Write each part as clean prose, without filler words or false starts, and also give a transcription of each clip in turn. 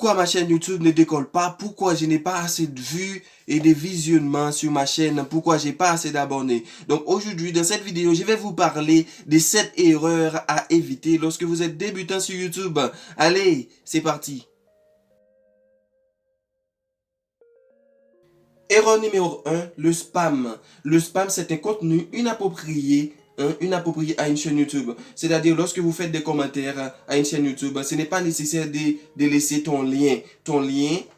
Pourquoi ma chaîne YouTube ne décolle pas? Pourquoi je n'ai pas assez de vues et de visionnements sur ma chaîne? Pourquoi j'ai pas assez d'abonnés? Donc aujourd'hui, dans cette vidéo, je vais vous parler des 7 erreurs à éviter lorsque vous êtes débutant sur YouTube. Allez, c'est parti. Erreur numéro 1, le spam. Le spam, c'est un contenu inapproprié à une chaîne YouTube. C'est-à-dire, lorsque vous faites des commentaires à une chaîne YouTube, ce n'est pas nécessaire de laisser ton lien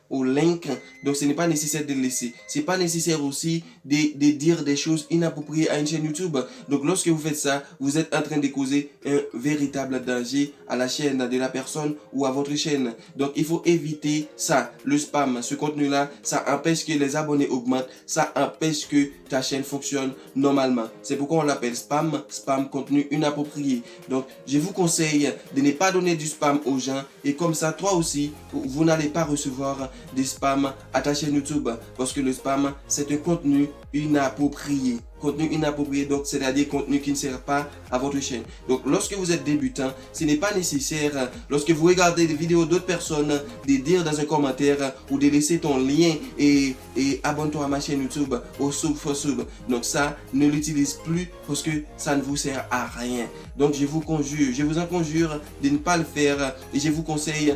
au link. Donc, ce n'est pas nécessaire de le laisser. C'est pas nécessaire aussi de dire des choses inappropriées à une chaîne YouTube. Donc, lorsque vous faites ça, vous êtes en train de causer un véritable danger à la chaîne de la personne ou à votre chaîne. Donc, il faut éviter ça. Le spam, ce contenu-là, ça empêche que les abonnés augmentent. Ça empêche que ta chaîne fonctionne normalement. C'est pourquoi on l'appelle spam. Spam, contenu inapproprié. Donc, je vous conseille de ne pas donner du spam aux gens. Et comme ça, toi aussi, vous n'allez pas recevoir des spams à ta chaîne YouTube. Parce que le spam, c'est un contenu inapproprié. Contenu inapproprié, donc c'est-à-dire contenu qui ne sert pas à votre chaîne. Donc, lorsque vous êtes débutant, ce n'est pas nécessaire, lorsque vous regardez des vidéos d'autres personnes, de dire dans un commentaire ou de laisser ton lien et abonne-toi à ma chaîne YouTube au sub for sub. Donc ça, ne l'utilise plus parce que ça ne vous sert à rien. Donc je vous en conjure de ne pas le faire et je vous conseille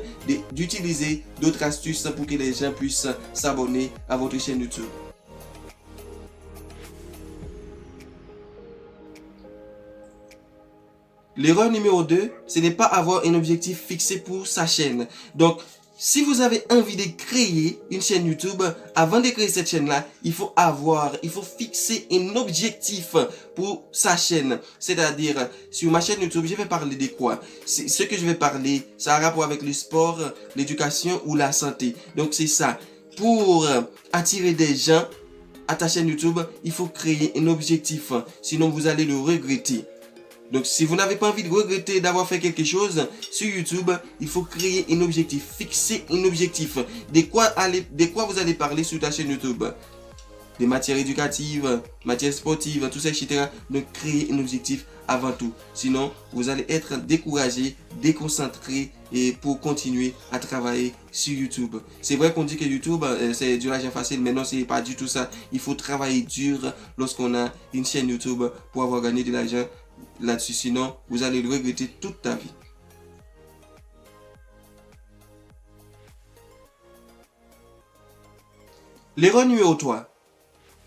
d'utiliser d'autres astuces pour que les gens puissent s'abonner à votre chaîne YouTube. L'erreur numéro 2, ce n'est pas avoir un objectif fixé pour sa chaîne. Donc, si vous avez envie de créer une chaîne YouTube, avant de créer cette chaîne-là, il faut fixer un objectif pour sa chaîne. C'est-à-dire, sur ma chaîne YouTube, je vais parler de quoi? Ce que je vais parler, ça a rapport avec le sport, l'éducation ou la santé. Donc, c'est ça. Pour attirer des gens à ta chaîne YouTube, il faut créer un objectif. Sinon, vous allez le regretter. Donc, si vous n'avez pas envie de regretter d'avoir fait quelque chose sur YouTube, il faut créer un objectif, fixer un objectif. De quoi vous allez parler sur ta chaîne YouTube? Des matières éducatives, matières sportives, tout ça, etc. Donc, créez un objectif avant tout. Sinon, vous allez être découragé, déconcentré et pour continuer à travailler sur YouTube. C'est vrai qu'on dit que YouTube, c'est du l'argent facile, mais non, c'est pas du tout ça. Il faut travailler dur lorsqu'on a une chaîne YouTube pour avoir gagné de l'argent là-dessus, sinon vous allez le regretter toute ta vie. L'erreur numéro 3,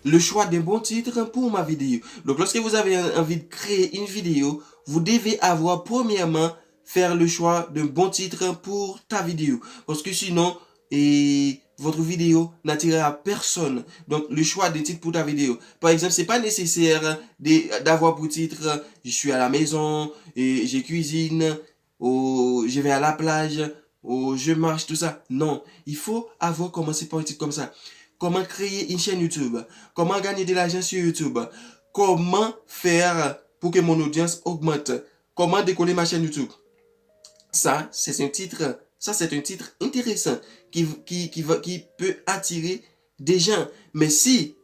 le choix d'un bon titre pour ma vidéo. Donc lorsque vous avez envie de créer une vidéo, vous devez avoir premièrement faire le choix d'un bon titre pour ta vidéo. Parce que sinon, votre vidéo n'attirera personne. Donc, le choix des titres pour ta vidéo. Par exemple, c'est pas nécessaire d'avoir pour titre « Je suis à la maison, et je cuisine », ou « Je vais à la plage », ou « Je marche », tout ça. Non, il faut avoir commencé par un titre comme ça. Comment créer une chaîne YouTube? Comment gagner de l'argent sur YouTube? Comment faire pour que mon audience augmente? Comment décoller ma chaîne YouTube? Ça, c'est un titre intéressant qui peut attirer des gens. Mais si,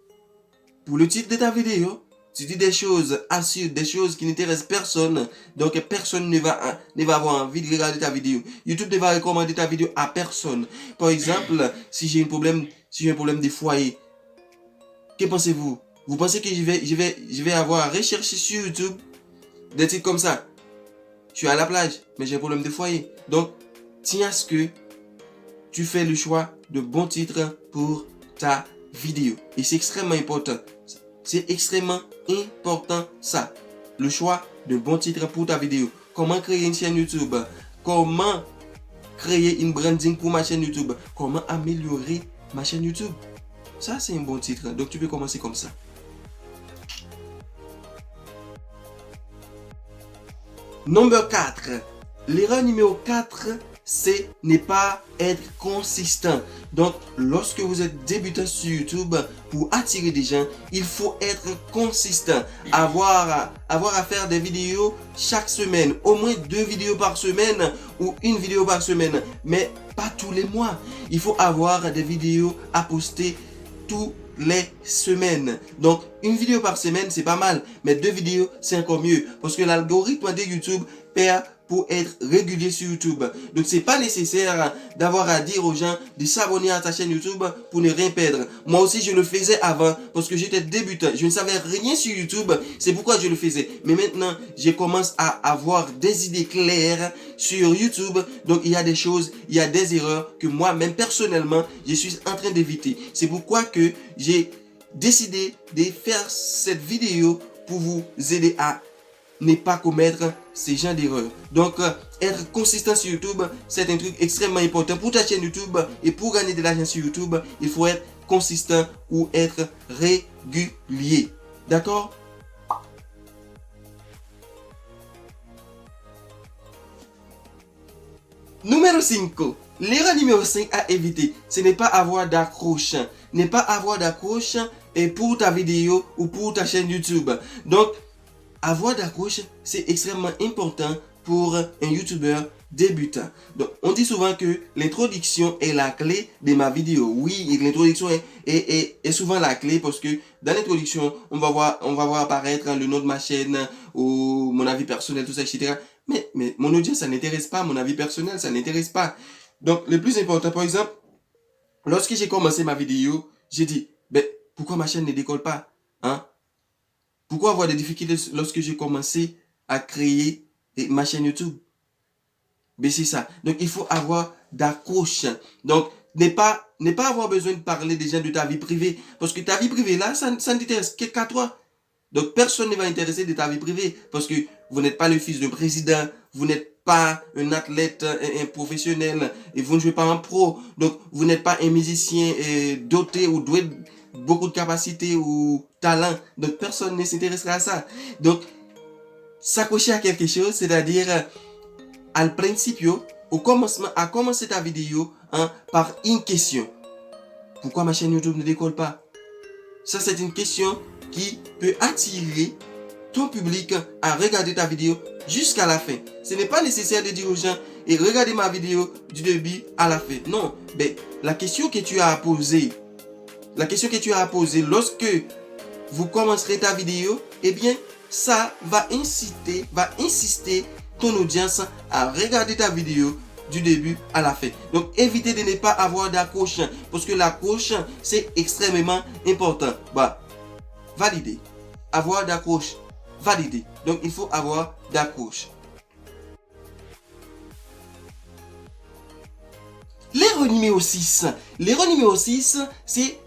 pour le titre de ta vidéo, tu dis des choses absurdes, des choses qui n'intéressent personne, donc personne ne va avoir envie de regarder ta vidéo. YouTube ne va recommander ta vidéo à personne. Par exemple, si j'ai un problème de foyer, que pensez-vous? Vous pensez que je vais avoir à rechercher sur YouTube des titres comme ça? Je suis à la plage, mais j'ai un problème de foyer. Donc, tiens à ce que tu fais le choix de bons titres pour ta vidéo. Et c'est extrêmement important. C'est extrêmement important ça. Le choix de bons titres pour ta vidéo. Comment créer une chaîne YouTube? Comment créer une branding pour ma chaîne YouTube? Comment améliorer ma chaîne YouTube? Ça, c'est un bon titre. Donc, tu peux commencer comme ça. Number 4. L'erreur numéro 4, c'est ne pas être consistant. Donc, lorsque vous êtes débutant sur YouTube, pour attirer des gens, il faut être consistant. Avoir à faire des vidéos chaque semaine. Au moins 2 vidéos par semaine ou 1 vidéo par semaine. Mais pas tous les mois. Il faut avoir des vidéos à poster tous les semaines. Donc, 1 vidéo par semaine, c'est pas mal. Mais 2 vidéos, c'est encore mieux. Parce que l'algorithme de YouTube perd pour être régulier sur YouTube. Donc c'est pas nécessaire d'avoir à dire aux gens de s'abonner à ta chaîne YouTube pour ne rien perdre. Moi aussi je le faisais avant parce que j'étais débutant. Je ne savais rien sur YouTube, c'est pourquoi je le faisais. Mais maintenant, je commence à avoir des idées claires sur YouTube. Donc il y a des choses, il y a des erreurs que moi-même personnellement, je suis en train d'éviter. C'est pourquoi que j'ai décidé de faire cette vidéo pour vous aider à ne pas commettre ces genres d'erreurs. Donc, être consistant sur YouTube, c'est un truc extrêmement important pour ta chaîne YouTube et pour gagner de l'argent sur YouTube, il faut être consistant ou être régulier. D'accord? Numéro 5. L'erreur numéro 5 à éviter, ce n'est pas avoir d'accroche. Ne pas avoir d'accroche pour ta vidéo ou pour ta chaîne YouTube. Donc, avoir d'accroche, c'est extrêmement important pour un YouTuber débutant. Donc, on dit souvent que l'introduction est la clé de ma vidéo. Oui, l'introduction est souvent la clé parce que dans l'introduction, on va voir apparaître le nom de ma chaîne ou mon avis personnel, tout ça, etc. Mais mon audience, ça n'intéresse pas. Mon avis personnel, ça n'intéresse pas. Donc, le plus important, par exemple, lorsque j'ai commencé ma vidéo, j'ai dit, pourquoi ma chaîne ne décolle pas? Hein? Pourquoi avoir des difficultés lorsque j'ai commencé à créer ma chaîne YouTube? C'est ça. Donc, il faut avoir d'accroche. Donc, ne pas avoir besoin de parler déjà de ta vie privée. Parce que ta vie privée, là, ça ne t'intéresse qu'à toi. Donc, personne ne va intéresser de ta vie privée. Parce que vous n'êtes pas le fils d'un président. Vous n'êtes pas un athlète, un professionnel. Et vous ne jouez pas en pro. Donc, vous n'êtes pas un musicien doté ou doué de beaucoup de capacités ou talent. Donc, personne ne s'intéressera à ça. Donc, s'accrocher à quelque chose, c'est-à-dire, al principio, au commencement, à commencer ta vidéo par une question. Pourquoi ma chaîne YouTube ne décolle pas? Ça, c'est une question qui peut attirer ton public à regarder ta vidéo jusqu'à la fin. Ce n'est pas nécessaire de dire aux gens et regardez ma vidéo du début à la fin. Non, la question que tu as à poser, lorsque vous commencerez ta vidéo, eh bien, ça va insister ton audience à regarder ta vidéo du début à la fin. Donc, évitez de ne pas avoir d'accroche parce que l'accroche, c'est extrêmement important. Valider. Avoir d'accroche. Valider. Donc, il faut avoir d'accroche. L'erreur numéro 6. L'erreur numéro 6, c'est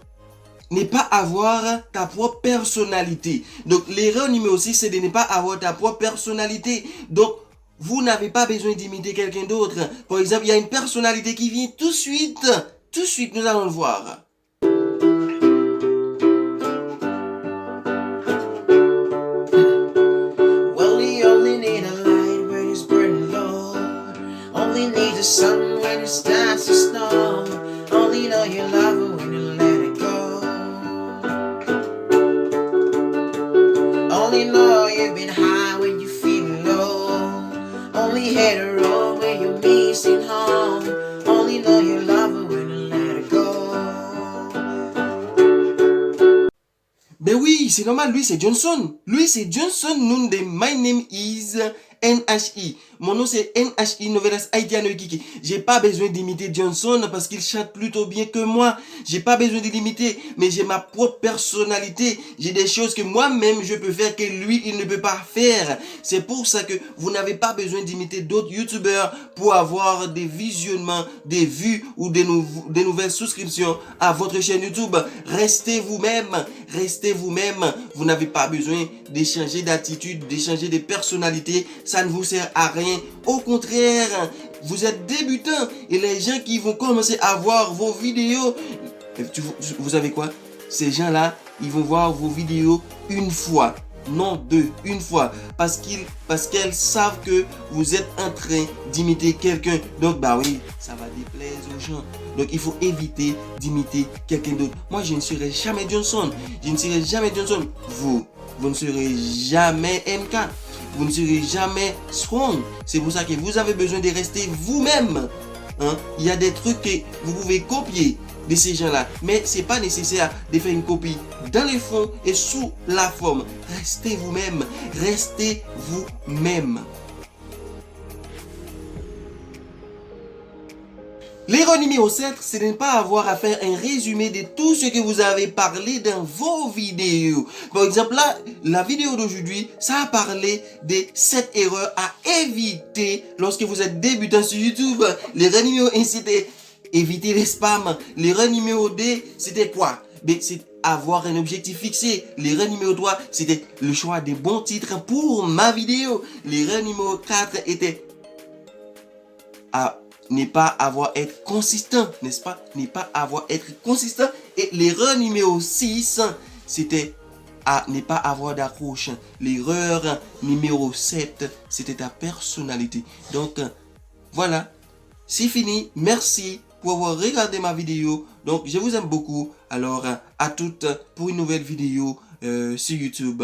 ne pas avoir ta propre personnalité. Donc, l'erreur numéro 6, c'est de ne pas avoir ta propre personnalité. Donc, vous n'avez pas besoin d'imiter quelqu'un d'autre. Par exemple, il y a une personnalité qui vient tout de suite. Tout de suite, nous allons le voir. Well, we only need a light when it's burning low. Only need the sun when it starts to snow. Only know you love her when you let it go. Only know you've been high when you feel low. Only hit a road when you're missing home. Only know you love her when you let it go. Oui, c'est normal, lui c'est Johnson. Nom de My Name is NHI. Mon nom c'est NHI Novelas Haitiano Kiki. J'ai pas besoin d'imiter Johnson parce qu'il chante plutôt bien que moi. J'ai pas besoin de l'imiter, mais j'ai ma propre personnalité. J'ai des choses que moi-même je peux faire que lui il ne peut pas faire. C'est pour ça que vous n'avez pas besoin d'imiter d'autres youtubeurs pour avoir des visionnements, des vues ou des nouvelles souscriptions à votre chaîne YouTube. Restez vous-même. Vous n'avez pas besoin d'échanger d'attitude, d'échanger de personnalité. Ça ne vous sert à rien. Au contraire, vous êtes débutant et les gens qui vont commencer à voir vos vidéos, vous savez quoi? Ces gens-là, ils vont voir vos vidéos une fois, non deux, une fois, parce qu'elles savent que vous êtes en train d'imiter quelqu'un. Donc oui, ça va déplaire aux gens. Donc il faut éviter d'imiter quelqu'un d'autre. Moi, je ne serai jamais Johnson. Vous ne serez jamais MK. Vous ne serez jamais strong. C'est pour ça que vous avez besoin de rester vous-même. Il y a des trucs que vous pouvez copier de ces gens-là. Mais ce n'est pas nécessaire de faire une copie dans le fond et sous la forme. Restez vous-même. L'erreur numéro 7, c'est de ne pas avoir à faire un résumé de tout ce que vous avez parlé dans vos vidéos. Par exemple, là, la vidéo d'aujourd'hui, ça a parlé de 7 erreurs à éviter lorsque vous êtes débutant sur YouTube. L'erreur numéro 1, c'était éviter les spams. L'erreur numéro 2, c'était quoi? C'est avoir un objectif fixé. L'erreur numéro 3, c'était le choix des bons titres pour ma vidéo. L'erreur numéro 4 était à ne pas avoir être consistant, n'est-ce pas? Ne pas avoir être consistant. Et l'erreur numéro 6, c'était à ne pas avoir d'accroche. L'erreur numéro 7, c'était ta personnalité. Donc, voilà. C'est fini. Merci pour avoir regardé ma vidéo. Donc, je vous aime beaucoup. Alors, à toutes pour une nouvelle vidéo sur YouTube.